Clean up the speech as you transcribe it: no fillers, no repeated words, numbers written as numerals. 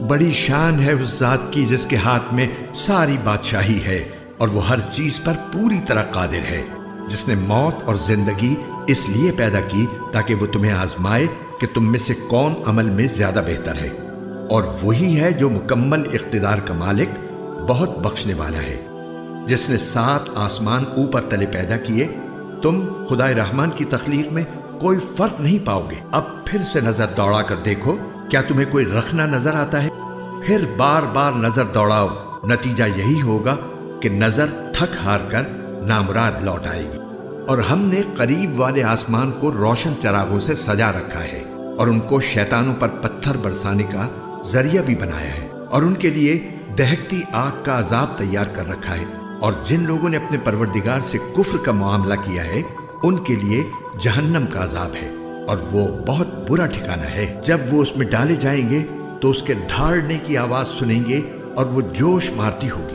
بڑی شان ہے اس ذات کی جس کے ہاتھ میں ساری بادشاہی ہے اور وہ ہر چیز پر پوری طرح قادر ہے، جس نے موت اور زندگی اس لیے پیدا کی تاکہ وہ تمہیں آزمائے کہ تم میں سے کون عمل میں زیادہ بہتر ہے، اور وہی ہے جو مکمل اقتدار کا مالک، بہت بخشنے والا ہے، جس نے 7 آسمان اوپر تلے پیدا کیے۔ تم خدائے رحمان کی تخلیق میں کوئی فرق نہیں پاؤ گے۔ اب پھر سے نظر دوڑا کر دیکھو، کیا تمہیں کوئی رخنہ نظر آتا ہے؟ پھر بار بار نظر دوڑاؤ، نتیجہ یہی ہوگا کہ نظر تھک ہار کر نامراد لوٹ آئے گی۔ اور ہم نے قریب والے آسمان کو روشن چراغوں سے سجا رکھا ہے اور ان کو شیطانوں پر پتھر برسانے کا ذریعہ بھی بنایا ہے، اور ان کے لیے دہکتی آگ کا عذاب تیار کر رکھا ہے، اور جن لوگوں نے اپنے پروردگار سے کفر کا معاملہ کیا ہے ان کے لیے جہنم کا عذاب ہے، اور وہ بہت برا ٹھکانہ ہے۔ جب وہ اس میں ڈالے جائیں گے تو اس کے دھاڑنے کی آواز سنیں گے اور وہ جوش مارتی ہوگی۔